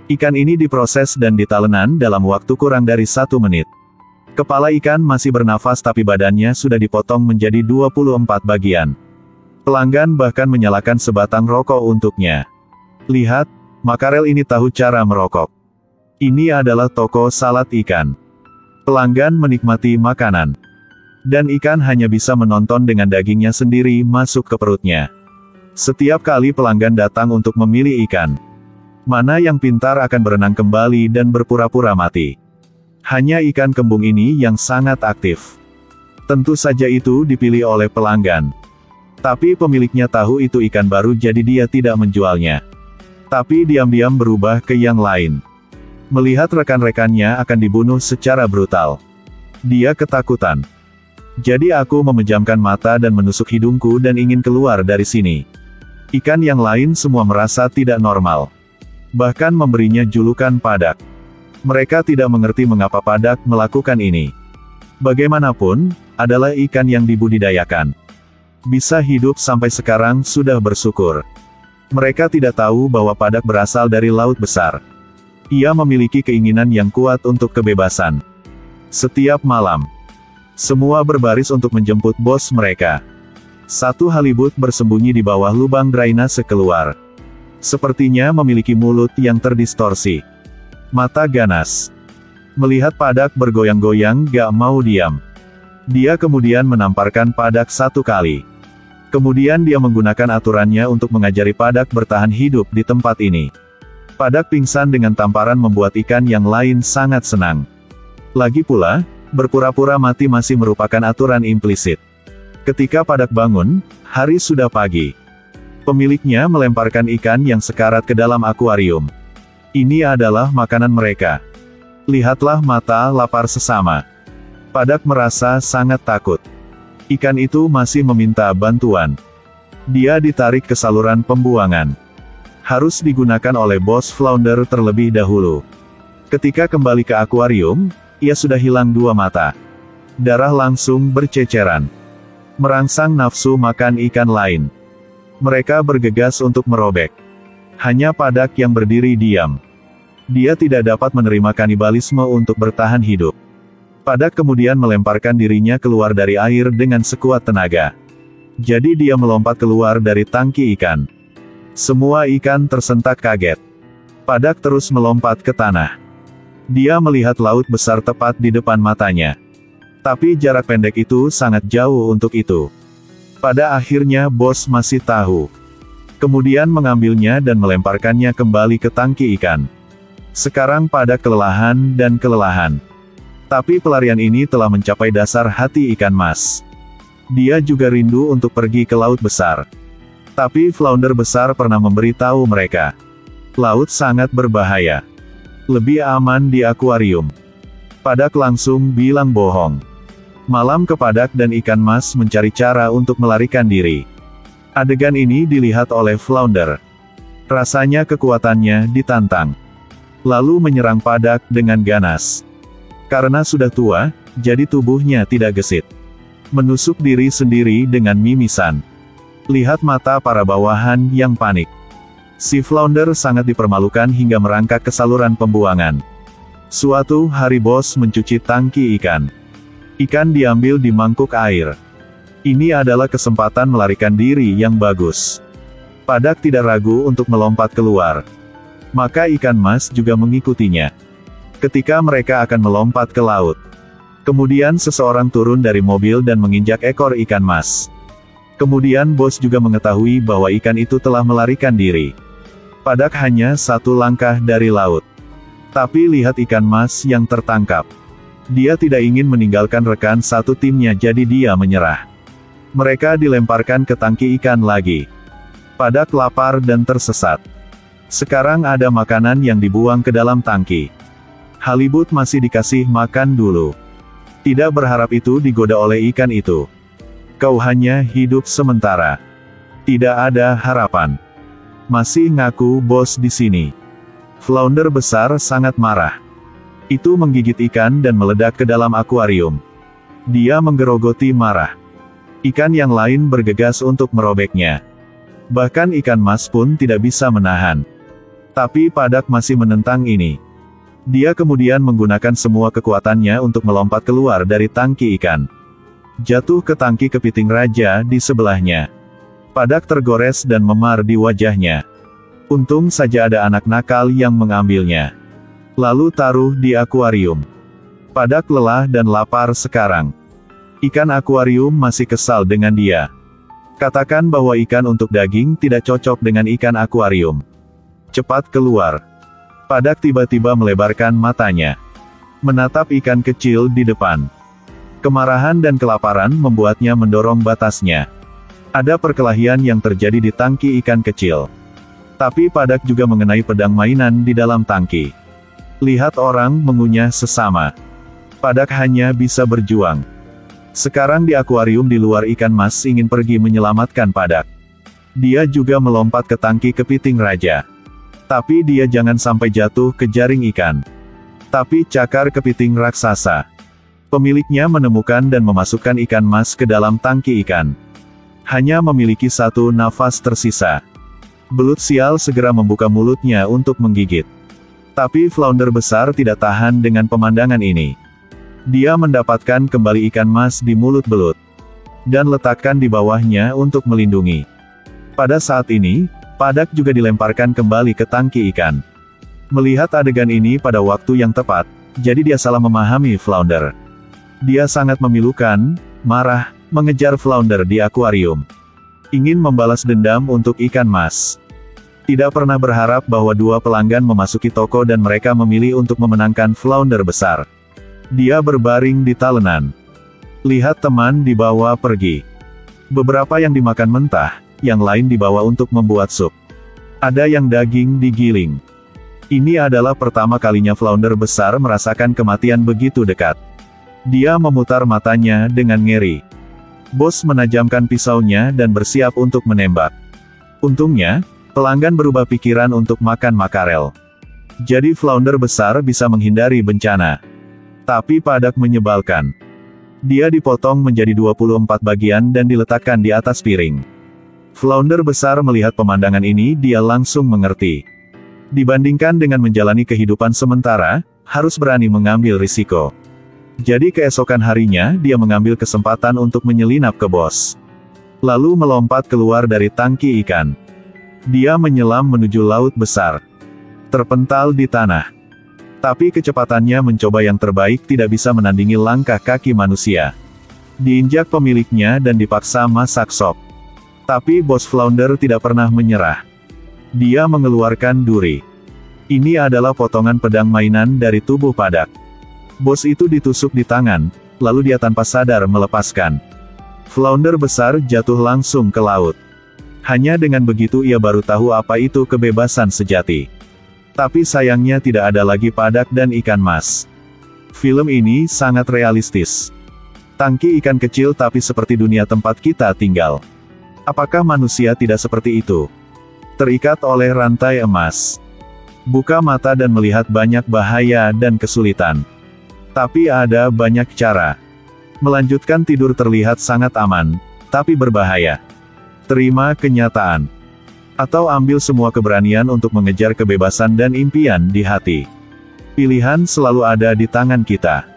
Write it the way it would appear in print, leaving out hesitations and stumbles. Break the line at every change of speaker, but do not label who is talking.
Ikan ini diproses dan ditalenan dalam waktu kurang dari 1 menit. Kepala ikan masih bernafas tapi badannya sudah dipotong menjadi 24 bagian. Pelanggan bahkan menyalakan sebatang rokok untuknya. Lihat, Makarel ini tahu cara merokok. Ini adalah toko salad ikan. Pelanggan menikmati makanan. Dan ikan hanya bisa menonton dengan dagingnya sendiri masuk ke perutnya. Setiap kali pelanggan datang untuk memilih ikan, mana yang pintar akan berenang kembali dan berpura-pura mati. Hanya ikan kembung ini yang sangat aktif. Tentu saja itu dipilih oleh pelanggan. Tapi pemiliknya tahu itu ikan baru jadi dia tidak menjualnya. Tapi diam-diam berubah ke yang lain. Melihat rekan-rekannya akan dibunuh secara brutal, dia ketakutan. Jadi aku memejamkan mata dan menusuk hidungku dan ingin keluar dari sini. Ikan yang lain semua merasa tidak normal. Bahkan memberinya julukan padak. Mereka tidak mengerti mengapa padak melakukan ini. Bagaimanapun, adalah ikan yang dibudidayakan. Bisa hidup sampai sekarang sudah bersyukur. Mereka tidak tahu bahwa padak berasal dari laut besar. Ia memiliki keinginan yang kuat untuk kebebasan. Setiap malam, semua berbaris untuk menjemput bos mereka. Satu halibut bersembunyi di bawah lubang drainase keluar. Sepertinya memiliki mulut yang terdistorsi. Mata ganas. Melihat padak bergoyang-goyang gak mau diam. Dia kemudian menamparkan padak 1 kali. Kemudian dia menggunakan aturannya untuk mengajari padak bertahan hidup di tempat ini. Padak pingsan dengan tamparan membuat ikan yang lain sangat senang. Lagi pula, berpura-pura mati masih merupakan aturan implisit. Ketika padak bangun, hari sudah pagi. Pemiliknya melemparkan ikan yang sekarat ke dalam akuarium. Ini adalah makanan mereka. Lihatlah mata lapar sesama. Padak merasa sangat takut. Ikan itu masih meminta bantuan. Dia ditarik ke saluran pembuangan. Harus digunakan oleh bos flounder terlebih dahulu. Ketika kembali ke akuarium, ia sudah hilang 2 mata. Darah langsung berceceran. Merangsang nafsu makan ikan lain. Mereka bergegas untuk merobek. Hanya padak yang berdiri diam. Dia tidak dapat menerima kanibalisme untuk bertahan hidup. Padak kemudian melemparkan dirinya keluar dari air dengan sekuat tenaga. Jadi dia melompat keluar dari tangki ikan. Semua ikan tersentak kaget. Padak terus melompat ke tanah. Dia melihat laut besar tepat di depan matanya. Tapi jarak pendek itu sangat jauh untuk itu. Pada akhirnya bos masih tahu. Kemudian mengambilnya dan melemparkannya kembali ke tangki ikan. Sekarang padak kelelahan dan kelelahan. Tapi pelarian ini telah mencapai dasar hati ikan mas. Dia juga rindu untuk pergi ke laut besar. Tapi flounder besar pernah memberitahu mereka. Laut sangat berbahaya. Lebih aman di akuarium. Padak langsung bilang bohong. Malam ke padak dan ikan mas mencari cara untuk melarikan diri. Adegan ini dilihat oleh flounder. Rasanya kekuatannya ditantang. Lalu menyerang padak dengan ganas. Karena sudah tua, jadi tubuhnya tidak gesit. Menusuk diri sendiri dengan mimisan. Lihat mata para bawahan yang panik. Si flounder sangat dipermalukan hingga merangkak ke saluran pembuangan. Suatu hari bos mencuci tangki ikan. Ikan diambil di mangkuk air. Ini adalah kesempatan melarikan diri yang bagus. Padak tidak ragu untuk melompat keluar. Maka ikan mas juga mengikutinya. Ketika mereka akan melompat ke laut. Kemudian seseorang turun dari mobil dan menginjak ekor ikan mas. Kemudian bos juga mengetahui bahwa ikan itu telah melarikan diri. Padak hanya 1 langkah dari laut. Tapi lihat ikan mas yang tertangkap. Dia tidak ingin meninggalkan rekan satu timnya jadi dia menyerah. Mereka dilemparkan ke tangki ikan lagi. Padak lapar dan tersesat. Sekarang ada makanan yang dibuang ke dalam tangki. Halibut masih dikasih makan dulu. Tidak berharap itu digoda oleh ikan itu. Kau hanya hidup sementara. Tidak ada harapan. Masih ngaku bos di sini. Flounder besar sangat marah. Itu menggigit ikan dan meledak ke dalam akuarium. Dia menggerogoti marah. Ikan yang lain bergegas untuk merobeknya. Bahkan ikan mas pun tidak bisa menahan. Tapi Padak masih menentang ini. Dia kemudian menggunakan semua kekuatannya untuk melompat keluar dari tangki ikan. Jatuh ke tangki kepiting raja di sebelahnya. Padak tergores dan memar di wajahnya. Untung saja ada anak nakal yang mengambilnya. Lalu taruh di akuarium. Padak lelah dan lapar sekarang. Ikan akuarium masih kesal dengan dia. Katakan bahwa ikan untuk daging tidak cocok dengan ikan akuarium. Cepat keluar. Padak tiba-tiba melebarkan matanya. Menatap ikan kecil di depan. Kemarahan dan kelaparan membuatnya mendorong batasnya. Ada perkelahian yang terjadi di tangki ikan kecil. Tapi Padak juga mengenai pedang mainan di dalam tangki. Lihat orang mengunyah sesama. Padak hanya bisa berjuang. Sekarang di akuarium di luar ikan mas ingin pergi menyelamatkan Padak. Dia juga melompat ke tangki kepiting raja. Tapi dia jangan sampai jatuh ke jaring ikan. Tapi cakar kepiting raksasa. Pemiliknya menemukan dan memasukkan ikan mas ke dalam tangki ikan. Hanya memiliki satu nafas tersisa. Belut sial segera membuka mulutnya untuk menggigit. Tapi flounder besar tidak tahan dengan pemandangan ini. Dia mendapatkan kembali ikan mas di mulut belut. Dan letakkan di bawahnya untuk melindungi. Pada saat ini, Padak juga dilemparkan kembali ke tangki ikan. Melihat adegan ini pada waktu yang tepat, jadi dia salah memahami flounder. Dia sangat memilukan, marah, mengejar flounder di akuarium. Ingin membalas dendam untuk ikan mas. Tidak pernah berharap bahwa dua pelanggan memasuki toko dan mereka memilih untuk memenangkan flounder besar. Dia berbaring di talenan. Lihat teman dibawa pergi. Beberapa yang dimakan mentah, yang lain dibawa untuk membuat sup. Ada yang daging digiling. Ini adalah pertama kalinya flounder besar merasakan kematian begitu dekat. Dia memutar matanya dengan ngeri. Bos menajamkan pisaunya dan bersiap untuk menembak. Untungnya, pelanggan berubah pikiran untuk makan makarel. Jadi flounder besar bisa menghindari bencana. Tapi Padak menyebalkan. Dia dipotong menjadi 24 bagian dan diletakkan di atas piring. Flounder besar melihat pemandangan ini, dia langsung mengerti. Dibandingkan dengan menjalani kehidupan sementara, harus berani mengambil risiko. Jadi keesokan harinya, dia mengambil kesempatan untuk menyelinap ke bos. Lalu melompat keluar dari tangki ikan. Dia menyelam menuju laut besar. Terpental di tanah. Tapi kecepatannya mencoba yang terbaik tidak bisa menandingi langkah kaki manusia. Diinjak pemiliknya dan dipaksa masak sop. Tapi bos flounder tidak pernah menyerah. Dia mengeluarkan duri. Ini adalah potongan pedang mainan dari tubuh Padak. Bos itu ditusuk di tangan, lalu dia tanpa sadar melepaskan. Flounder besar jatuh langsung ke laut. Hanya dengan begitu ia baru tahu apa itu kebebasan sejati. Tapi sayangnya tidak ada lagi Padak dan ikan mas. Film ini sangat realistis. Tangki ikan kecil tapi seperti dunia tempat kita tinggal. Apakah manusia tidak seperti itu? Terikat oleh rantai emas. Buka mata dan melihat banyak bahaya dan kesulitan. Tapi ada banyak cara. Melanjutkan tidur terlihat sangat aman, tapi berbahaya. Terima kenyataan. Atau ambil semua keberanian untuk mengejar kebebasan dan impian di hati. Pilihan selalu ada di tangan kita.